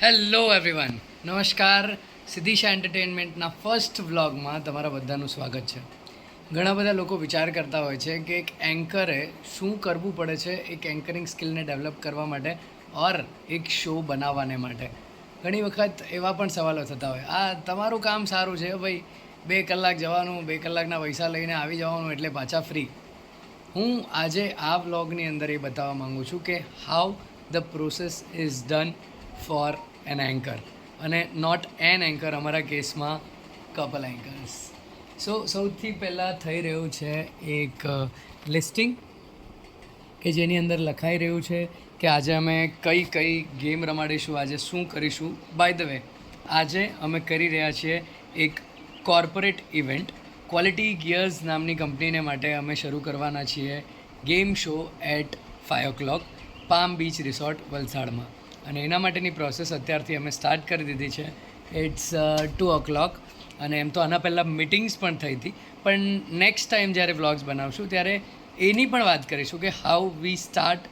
Hello everyone, નમસ્કાર. સિદ્ધિશા એન્ટરટેનમેન્ટના first વ્લોગમાં તમારા બધાનું સ્વાગત છે. ઘણા બધા લોકો વિચાર કરતા હોય છે કે એક એન્કરે શું કરવું પડે છે એક એન્કરિંગ સ્કિલને ડેવલપ કરવા માટે ઓર એક શો બનાવવાને માટે. ઘણી વખત એવા પણ સવાલો થતા હોય, આ તમારું કામ સારું છે ભાઈ, 2 કલાક જવાનું, 2 કલાકના પૈસા લઈને આવી જવાનું એટલે પાછા ફ્રી. હું આજે આ વ્લોગની અંદર એ બતાવવા માગું છું કે how the process is done for an anchor, અને નોટ એન એન્કર, અમારા કેસમાં કપલ એન્કર્સ. સૌથી પહેલાં થઈ રહ્યું છે એક લિસ્ટિંગ કે જેની અંદર લખાઈ રહ્યું છે કે આજે અમે કઈ કઈ ગેમ રમાડીશું, આજે શું કરીશું. બાય ધ વે, આજે અમે કરી રહ્યા છીએ એક કોર્પોરેટ ઇવેન્ટ. ક્વોલિટી ગિયર્સ નામની કંપનીને માટે અમે શરૂ કરવાના છીએ game show at 5 o'clock palm beach resort વલસાડમાં. અને એના માટેની પ્રોસેસ અત્યારથી અમે સ્ટાર્ટ કરી દીધી છે. It's 2 o'clock. અને એમ તો આના પહેલાં મિટિંગ્સ પણ થઈ હતી, પણ નેક્સ્ટ ટાઈમ જ્યારે વ્લોગ્સ બનાવશું ત્યારે એની પણ વાત કરીશું કે how we start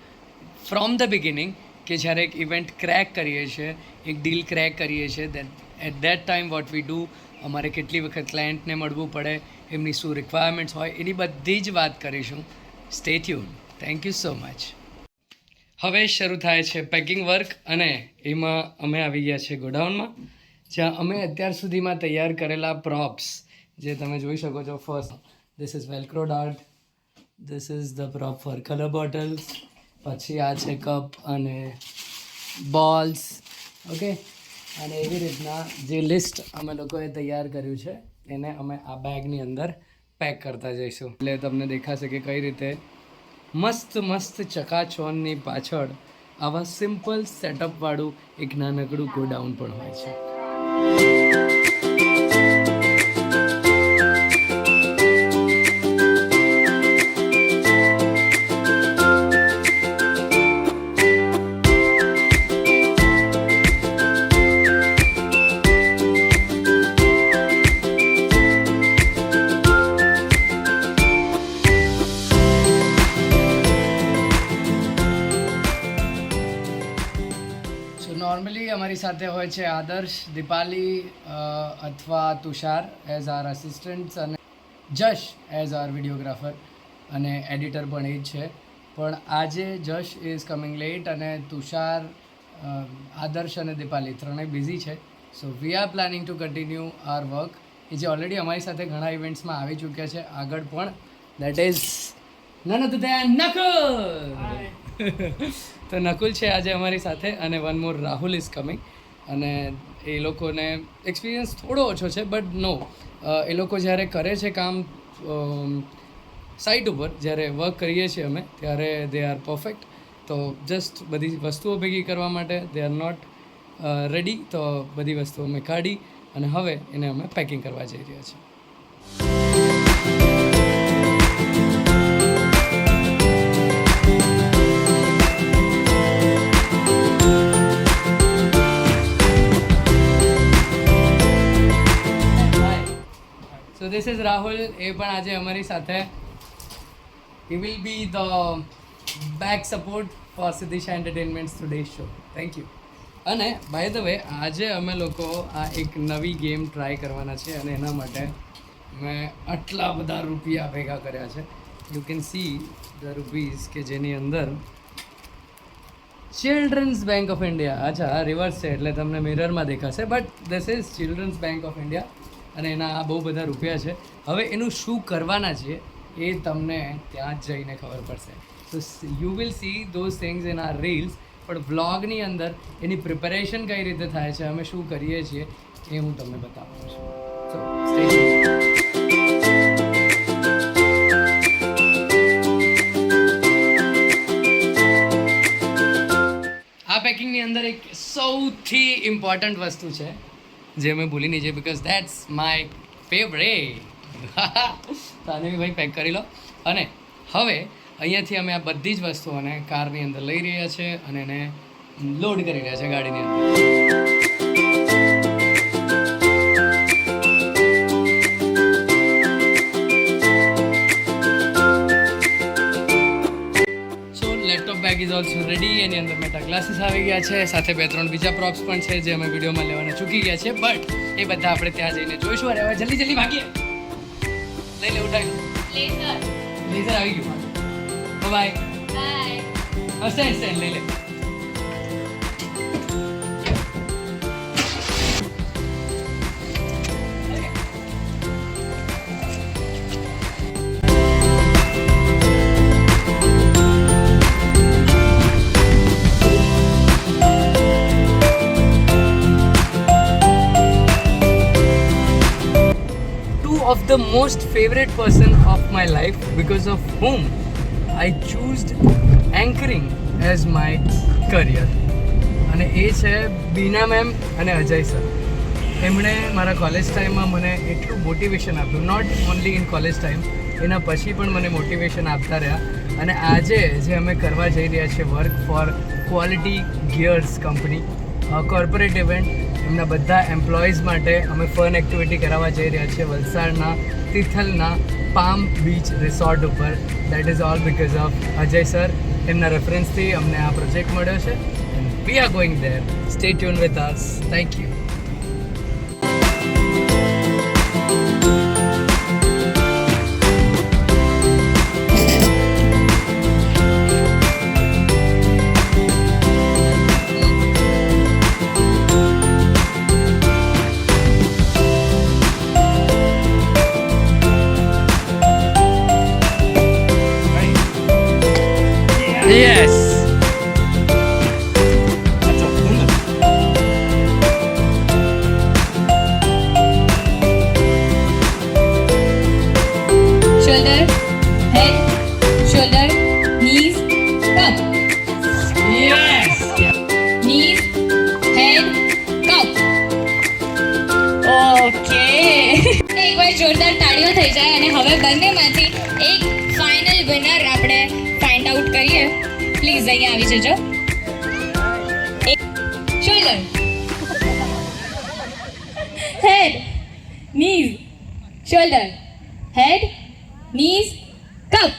from the beginning, કે જ્યારે એક ઇવેન્ટ ક્રેક કરીએ છીએ, એક ડીલ ક્રેક કરીએ છીએ, at that time what we do, અમારે કેટલી વખત ક્લાયન્ટને મળવું પડે, એમની શું રિક્વાયરમેન્ટ્સ હોય, એની બધી જ વાત કરીશું. Stay tune. Thank you so much. હવે શરૂ થાય છે પેકિંગ વર્ક, અને એમાં અમે આવી ગયા છે ગોડાઉનમાં, જ્યાં અમે અત્યાર સુધીમાં તૈયાર કરેલા પ્રોપ્સ જે તમે જોઈ શકો છો. First, this is Velcro dart, this is the prop for colour bottles, પછી આ છે કપ અને બોલ્સ. ઓકે, અને એવી રીતના જે લિસ્ટ અમે લોકોએ તૈયાર કર્યું છે એને અમે આ બેગની અંદર પેક કરતા જઈશું. એટલે તમને દેખાશે કે કઈ રીતે મસ્ત મસ્ત ચકાચોનની પાછળ આવા સિમ્પલ સેટઅપવાળું એક નાનકડું ગોડાઉન પણ હોય છે. નોર્મલી અમારી સાથે હોય છે આદર્શ, દીપાલી અથવા તુષાર એઝ આર અસિસ્ટન્ટ્સ, અને જશ એઝ આર વિડીયોગ્રાફર અને એડિટર પણ એ જ છે. પણ આજે જશ ઇઝ કમિંગ લેટ અને તુષાર, આદર્શ અને દીપાલી ત્રણેય બિઝી છે. So we are planning to continue our work, એ જે ઓલરેડી અમારી સાથે ઘણા ઇવેન્ટ્સમાં આવી ચૂક્યા છે આગળ પણ. That is none of than Nakul. તો નકુલ છે આજે અમારી સાથે, અને one more Rahul is coming. અને એ લોકોને એક્સપિરિયન્સ થોડો ઓછો છે, બટ નો, એ લોકો જ્યારે કરે છે કામ સાઇટ ઉપર, જ્યારે વર્ક કરીએ છીએ અમે, ત્યારે દે આર પરફેક્ટ. તો જસ્ટ બધી વસ્તુઓ ભેગી કરવા માટે દે આર નોટ રેડી, તો બધી વસ્તુઓ અમે કાઢી અને હવે એને અમે પેકિંગ કરવા જઈ રહ્યા છીએ. સો ધીસ ઇઝ રાહુલ, એ પણ આજે અમારી સાથે. He will be the back support for Siddhisha entertainments today show. Thank you. અને બાય ધ વે, આજે અમે લોકો આ એક નવી ગેમ ટ્રાય કરવાના છે, અને એના માટે મેં આટલા બધા રૂપિયા ભેગા કર્યા છે. You can see the rupees, કે જેની અંદર ચિલ્ડ્રન્સ બેંક ઓફ ઇન્ડિયા, અચ્છા આ રિવર્સ છે એટલે તમને મિરરમાં દેખાશે, but this is children's bank of India, અને એના આ બહુ બધા રૂપિયા છે. હવે એનું શું કરવાના છે એ તમને ત્યાં જ જઈને ખબર પડશે. તો you will see those things in our reels, પણ વ્લોગની અંદર એની પ્રિપેરેશન કઈ રીતે થાય છે, અમે શું કરીએ છીએ, એ હું તમને બતાવું છું. સો સ્ટે ટ્યુન્ડ. આ પેકિંગની અંદર એક સૌથી ઇમ્પોર્ટન્ટ વસ્તુ છે જે મેં ભૂલી નહીં છે, બિકોઝ દેટ્સ માય ફેવરેટ. તો આને બી ભાઈ પેક કરી લો. અને હવે અહીંયાથી અમે આ બધી જ વસ્તુઓને કારની અંદર લઈ રહ્યા છે અને એને લોડ કરી રહ્યા છે ગાડીની અંદર. So laptop bag bag is also ready. એની અંદર મેટા ગ્લાસીસ આવી ગયા છે, સાથે 2-3 બીજા પ્રોપ્સ પણ છે જે અમે વિડીયોમાં લેવાના ચૂકી ગયા છે, બટ એ બધા આપણે ત્યાં જઈને જોઈશું. અરે હવે જલ્દી ભાગીએ. લઈ લે, ઉઠાવી લેઝર આવી ગયું. બાય સ્ટેન્ડ લઈ લે. Of the most favorite person of my life, because of whom I chose anchoring as my career, અને એ છે બીના મેમ અને અજય સર. એમણે મારા કોલેજ ટાઈમમાં મને એટલું મોટિવેશન આપ્યું, not only in college time, એના પછી પણ મને મોટિવેશન આપતા રહ્યા. અને આજે જે અમે કરવા જઈ રહ્યા છીએ work four quality gears company, corporate event, એમના બધા એમ્પ્લોઈઝ માટે અમે ફન એક્ટિવિટી કરાવવા જઈ રહ્યા છીએ વલસાડના તિથલના પામ બીચ રિસોર્ટ ઉપર. That is all because of Ajay sir. એમના રેફરન્સથી અમને આ પ્રોજેક્ટ મળ્યો છે. We are going there. Stay tune with us. Thank you. Yes. Shoulder, head, shoulder, knees, cup. Yes. Knees, head, cup. Okay. એકવાર જોરદાર તાળીઓ થઈ જાય અને હવે બંનેમાંથી એક ફાઇનલ વિનર આપણે ફાઇન્ડ આઉટ કરીએ. પ્લીઝ અહીંયા આવી જજો. શોલ્ડર, હેડ, નીઝ, શોલ્ડર, હેડ, નીઝ, કપ.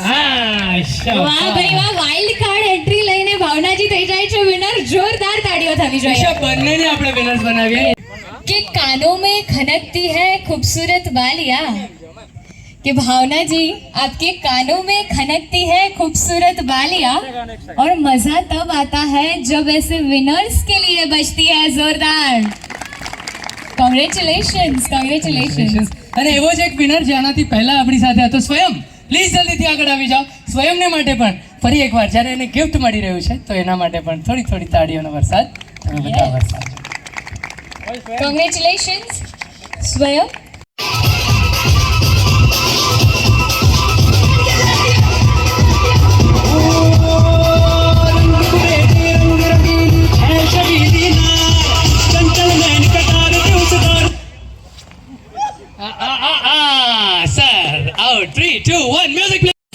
વાહ ભાઈ વાહ, વાઇલ્ડ કાર્ડ એન્ટ્રી લઈને ભાવનાજી થઈ જાય છે વિનર. જોરદાર તાળીઓ થવી જોઈએ. બંનેને આપણે વિનર્સ બનાવીએ. कि कानों में खनकती है खूबसूरत बालियां, कि भावना जी आपके कानों में खनकती है खूबसूरत बालियां, और मजा तब आता है जब ऐसे विनर्स के लिए बजती है जोरदार. કોંગ્રેચ્યુલેશન્સ. અને એવો જ એક વિનર જેનાથી પહેલા આપણી સાથે હતો સ્વયં. પ્લીઝ જલ્દીથી આગળ આવી જાઓ. સ્વયંને માટે પણ ફરી એકવાર જ્યારે એને ગિફ્ટ મળી રહ્યું છે તો એના માટે પણ થોડી તાળીઓનો વરસાદ તમે બધા વરસાદ. કોંગ્રેચ્યુલેશન્સ સ્વયં.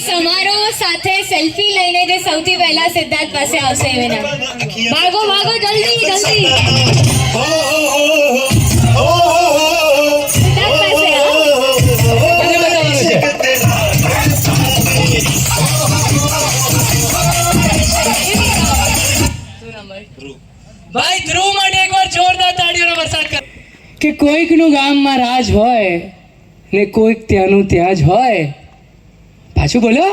સમારોહ સાથે સેલ્ફી લઈને જે સૌથી પહેલા સિદ્ધાર્થ પાસે આવશે એ વિનર. ભાગો જલ્દી સિદ્ધાર્થ પાસે ભાઈ ધ્રુવ માટે એકવાર જોરદાર તાળીઓનો વરસાદ કર. કે કોઈકનું ગામમાં રાજ હોય ને કોઈક ત્યાંનું ત્યાં જ હોય. પાછું બોલો.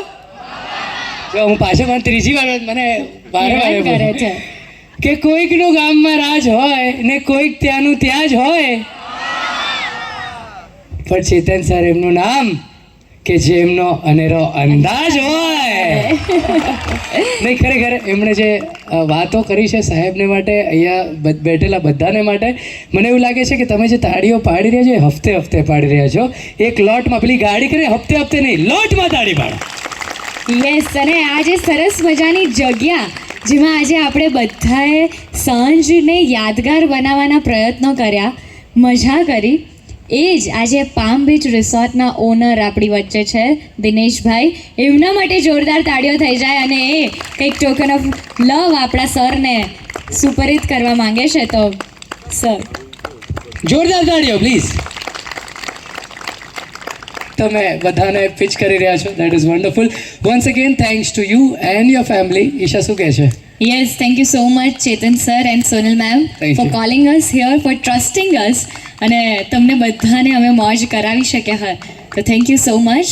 જો હું પાછું પણ ત્રીજી વાર મને વારે કરે છે કે કોઈકનું ગામમાં રાજ હોય ને કોઈક ત્યાંનું ત્યાં જ હોય. પણ ચેતન સર એમનું નામ કે જેમનો અનેરો અંદાજ હોય. નહીં ખરેખર એમણે જે વાતો કરી છે સાહેબને માટે, અહીંયા બેઠેલા બધાને માટે, મને એવું લાગે છે કે તમે જે તાળીઓ પાડી રહ્યા છો એ હફતે હફતે પાડી રહ્યા છો. એક લોટમાં પેલી ગાડી કરે હફતે હફતે નહીં, લોટમાં તાળી પાડો. યસ. અને આ જે સરસ મજાની જગ્યા જેમાં આજે આપણે બધાએ સાંજને યાદગાર બનાવવાના પ્રયત્નો કર્યા, મજા કરી, એ જ આજે પામ બીચ રિસોર્ટના ઓનર આપણી વચ્ચે છે દિનેશભાઈ. એમના માટે જોરદાર તાળીઓ થઈ જાય અને એ કંઈક ટોકન ઓફ લવ આપણા સરને સુપરિત કરવા માંગે છે. તો સર જોરદાર તાળીઓ પ્લીઝ. તમે બધાને પિચ કરી રહ્યા છો. That is wonderful. Once again thanks to you and your family. Isha શું કહે છે? Yes, thank you so much, Chetan sir and Sonal ma'am, Thank for you. calling us here, for trusting us. અને તમને બધાને અમે મોજ કરાવી શક્યા હોય તો thank you so much.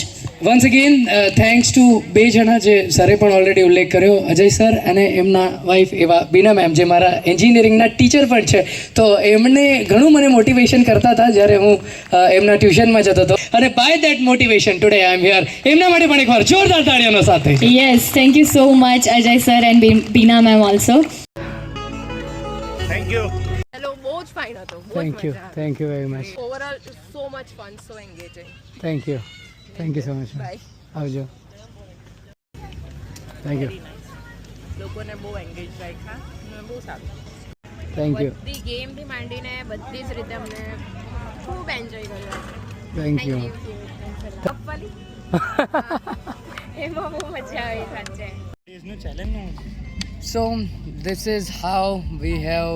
Once again thanks to બે જણા જે સરે પણ ઓલરેડી ઉલ્લેખ કર્યો, અજય સર અને એમના વાઈફ એવા બીના મેમ, જે મારા એન્જિનિયરિંગના ટીચર પણ છે. તો એમને ઘણું મને મોટિવેશન કરતા હતા જ્યારે હું એમના ટ્યુશનમાં જતો હતો. અને by that motivation today I am here. એમના માટે પણ એકવાર જોરદાર તાળીઓનો સાથે. Yes, thank you so much Ajay sir and Bina ma'am also. Thank you. Hello, બહુ જ ફાઇન હતો. Thank you very much. Overall so much fun, so engaging. Thank you so much. Bye. આવજો. Thank you. લોકોને બહુ એન્ગેજ રાખ્યા અને બહુ સારું. Thank you. બધી ગેમથી માંડીને બધી જ રીતે અમને ખૂબ એન્જોય કર્યો. Thank you. કપવાલી એમાં બહુ મજા આવી સાચે. So this is how we have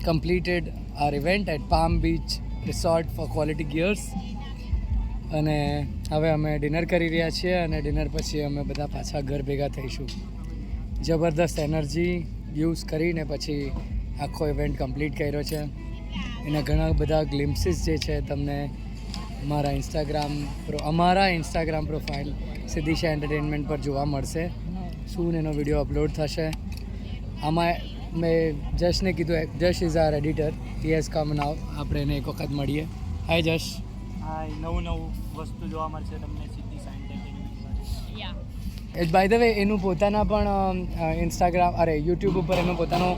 completed our event at Palm Beach Resort for Quality Gears. અને હવે અમે ડિનર કરી રહ્યા છીએ અને ડિનર પછી અમે બધા પાછા ઘર ભેગા થઈશું. જબરદસ્ત એનર્જી યુઝ કરીને પછી આખો ઇવેન્ટ કમ્પ્લીટ કર્યો છે. એના ઘણા બધા ગ્લિમ્સીસ જે છે તમને અમારા ઇન્સ્ટાગ્રામ પ્રોફાઇલ સિદ્ધિશા એન્ટરટેનમેન્ટ પર જોવા મળશે. સૂન એનો વિડીયો અપલોડ થશે. આમાં મેં જશને કીધું, Jash is our editor, he has come now. આપણે એને એક વખત મળીએ. હાય જશ. હા, નવું વસ્તુ જોવા મળશે તમને સિદ્ધિશા એન્ટરટેનમેન્ટ પર. બાય ધ વે એનું પોતાના પણ યુટ્યુબ ઉપર એનો પોતાનો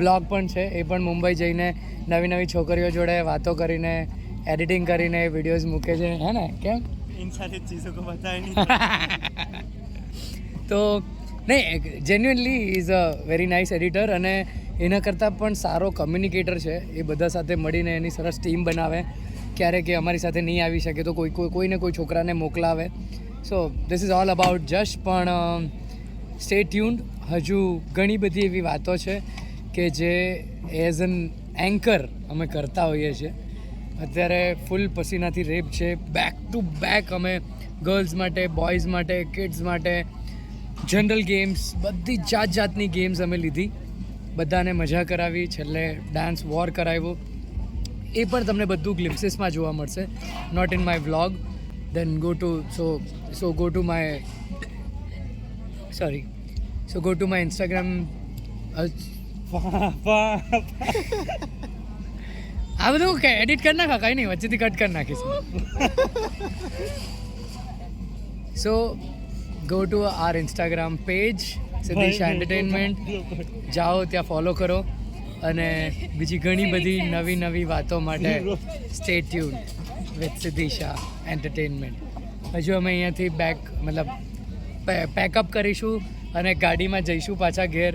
વ્લોગ પણ છે. એ પણ મુંબઈ જઈને નવી છોકરીઓ જોડે વાતો કરીને એડિટિંગ કરીને વિડીયોઝ મૂકે છે, હે ને? કેમ इन सारी चीज़ों को पता ही नहीं. તો નહીં, genuinely is a very nice editor અને એના કરતાં પણ સારો કમ્યુનિકેટર છે. એ બધા સાથે મળીને એની સરસ ટીમ બનાવે. ક્યારેક એ અમારી સાથે નહીં આવી શકે તો કોઈને કોઈ છોકરાને મોકલાવે. So this is all about Jash. પણ સ્ટે ટ્યુન્ડ. હજુ ઘણી બધી એવી વાતો છે કે જે એઝ એન એન્કર અમે કરતા હોઈએ છીએ. અત્યારે ફૂલ પસીનાથી રેપ છે. બેક ટુ બેક અમે ગર્લ્સ માટે, બોયઝ માટે, કિડ્સ માટે, જનરલ ગેમ્સ, બધી જાતની ગેમ્સ અમે લીધી. બધાને મજા કરાવી. છેલ્લે ડાન્સ વોર કરાવ્યો. એ પણ તમને બધું ગ્લિમ્સીસમાં જોવા મળશે. Not in my vlog. Then go to my Instagram. આ બધું કે એડિટ કરી નાખા, કાંઈ નહીં, વચ્ચેથી કટ કરી નાખીશ. So go to our Instagram page Siddhisha entertainment. જાઓ, ત્યાં ફોલો કરો અને બીજી ઘણી બધી નવી વાતો માટે સ્ટે ટ્યુન વિથ સિદ્ધિશા એન્ટરટેનમેન્ટ. હજુ અમે અહીંયાથી પેકઅપ કરીશું અને ગાડીમાં જઈશું પાછા ઘેર.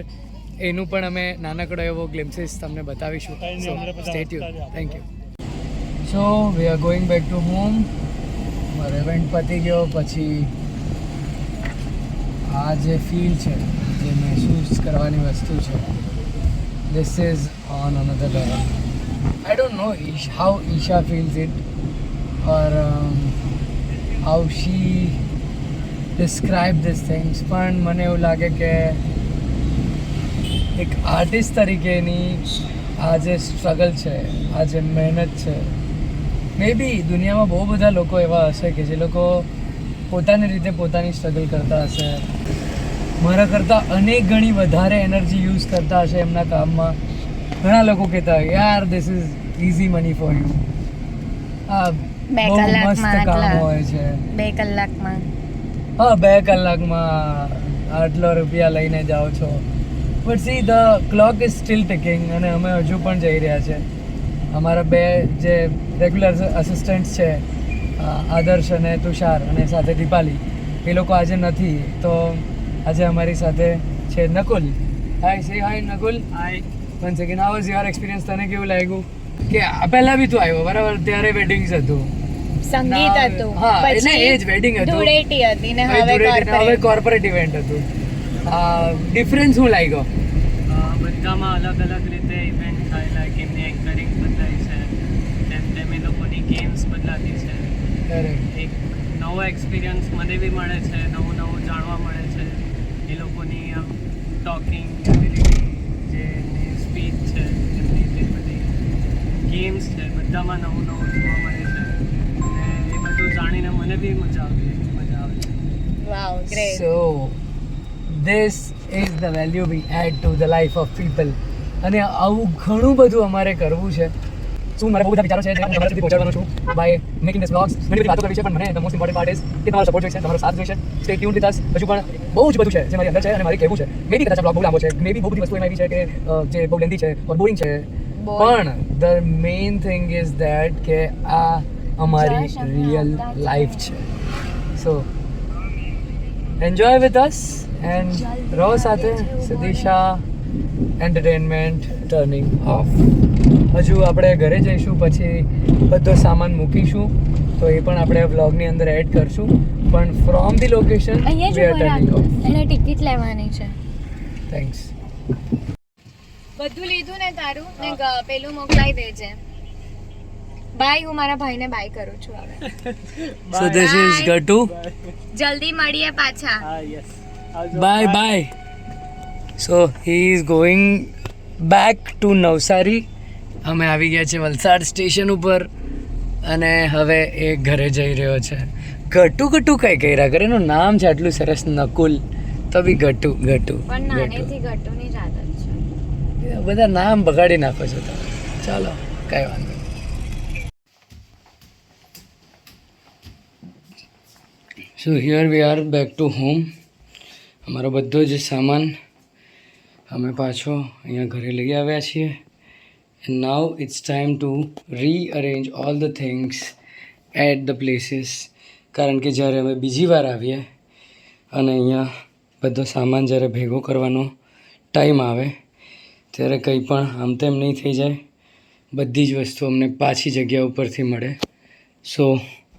એનું પણ અમે નાનકડો એવો ગ્લિમ્સીસ તમને બતાવીશું. સો stay tune. Thank you. So we are going back to home. મારો ઇવેન્ટ પતી ગયો પછી આ જે ફીલ છે, જે મહેસૂસ કરવાની વસ્તુ છે, this is on another level. I don't know how Isha feels it or how she describe these things. પણ મને એવું લાગે કે એક આર્ટિસ્ટ તરીકેની આ જે સ્ટ્રગલ છે, આ જે મહેનત છે, મે બી દુનિયામાં બહુ બધા લોકો એવા હશે કે જે લોકો પોતાની રીતે પોતાની સ્ટ્રગલ કરતા હશે, મારા કરતાં અનેક ગણી વધારે એનર્જી યુઝ કરતા હશે એમના કામમાં. ઘણા લોકો કહેતા હોય યાર this is easy money for you, આ બહુ મસ્ત કામ હોય છે, 2 કલાકમાં. હા 2 કલાકમાં આટલો રૂપિયા લઈને જાઓ છો. But see the clock is still ticking અને અમે હજુ પણ જઈ રહ્યા છે. અમારા 2 જે રેગ્યુલર અસિસ્ટન્ટ્સ છે, આદર્શ અને તુષાર અને સાથે દીપાલી, એ લોકો આજે નથી. તો આજે અમારી સાથે છે Nakul. Hi, say hi Nakul. Hi. One second, how was your experience? તને કેવું લાગ્યું કે પહેલાં બી તું આવ્યો બરાબર, ત્યારે વેડિંગ્સ હતું, સંગીત હતું, હા એટલે એ જ વેડિંગ હતું, ધૂળેટી હતી ને હવે કોર્પોરેટ ઇવેન્ટ હતું. ડિફરન્સ શું લાગ્યો? બધામાં અલગ અલગ રીતે ઇવેન્ટ થાય, લાઈક એમની એન્કરિંગ બદલાય છે, તેમ એ લોકોની ગેમ્સ બદલાતી છે. કરેક્ટ. એક નવો એક્સપિરિયન્સ મને બી મળે છે, નવું નવું જાણવા મળે છે. એ લોકોની આમ ટોકિંગ એબિલિટી, જે એમની સ્પીચ છે, એમની જે બધી ગેમ્સ છે, બધામાં નવું નવું જોવા મળે છે. અને એ બધું જાણીને મને બી મજા આવે છે. Wow great. So this is the value we add to the life of people. અને આવું ઘણું બધું અમારે કરવું છે. શું મારા બહુ બધા વિચારો છે જે હું તમારા સુધી પહોંચાડવાનો છું બાય મેકિંગ ધીસ વ્લોગ્સ. ઘણી બધી વાતો કરવી છે, પણ મને the most important part is કે તમારો સપોર્ટ જોઈશે, તમારો સાથ જોઈશે. Stay tune with us. હજુ પણ બહુ જ બધું છે જે મારી અંદર છે અને મારે કહેવું છે. મે બી કદાચ બ્લોગ બહુ લાંબો છે, મે બી બહુ બધી વસ્તુ એમાં એવી છે કે જે બહુ લેન્ધી છે ઓર બોરિંગ છે, પણ the main thing is that કે આ અમારી રિયલ લાઈફ છે. સો એન્જોય વિથ અસ એન્ડ રહો સાથે. સિદ્ધિશા એન્ટરટેનમેન્ટ ટર્નિંગ ઓફ. હજુ આપણે ઘરે જઈશું, પછી બધો સામાન મૂકીશું, તો એ પણ આપણે વ્લોગની અંદર એડ કરશું. પણ ફ્રોમ ધી લોકેશન અહીંયા વી આર જો ટર્નિંગ ઓફ. એને ટિકિટ લેવાની છે. થેન્ક્સ. બધું લીધું ને તારું ને પેલું મોકલાઈ દેજે. બાય. હું મારા ભાઈને બાય કરું છું હવે. સો ધીસ ઇઝ ગટુ. જલ્દી મળીએ પાછા. હા, yes. Bye bye. So he is going back to Navsari. અમે આવી ગયા છે વલસાડ સ્ટેશન ઉપર અને હવે એ ઘરે જઈ રહ્યો છે. ગટુ ગટુ કઈ કર્યા કરે, એનું નામ છે આટલું સરસ, નકુલ, તો બી ગટુ ગટુ પણ ગટુ. નાનેથી ગટુની જ આદત છે. બધા નામ બગાડી નાખો છો તમે. ચાલો, કઈ વાંધો નહીં. સો here we are back to home. અમારો બધો જ સામાન અમે પાછો અહીંયા ઘરે લઈ આવ્યા છીએ. And now it's time to rearrange all the things at the places. કારણ કે જ્યારે અમે બીજી વાર આવીએ અને અહીંયા બધો સામાન જ્યારે ભેગો કરવાનો ટાઈમ આવે ત્યારે કંઈ પણ આમ તેમ નહીં થઈ જાય. બધી જ વસ્તુ અમને પાછી જગ્યા ઉપરથી મળે. So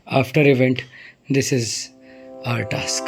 after event this is our task.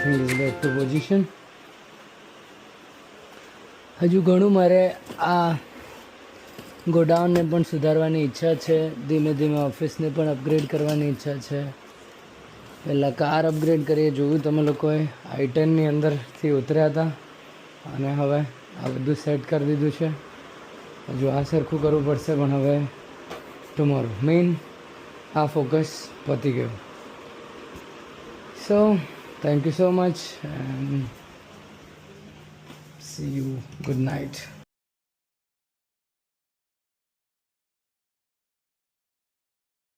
Everything is back to position. હજુ ઘણું મારે આ ગોડાઉનને પણ સુધારવાની ઈચ્છા છે. ધીમે ધીમે ઓફિસને પણ અપગ્રેડ કરવાની ઈચ્છા છે. પહેલાં કાર અપગ્રેડ કરીએ, જોયું તમે લોકોએ. i10ની અંદરથી ઉતર્યા હતા અને હવે આ બધું સેટ કરી દીધું છે. હજુ આ સરખું કરવું પડશે, પણ હવે ટુમોરો મેઇન આ ફોકસ પતી ગયું. સો thank you so much and see you. Good night.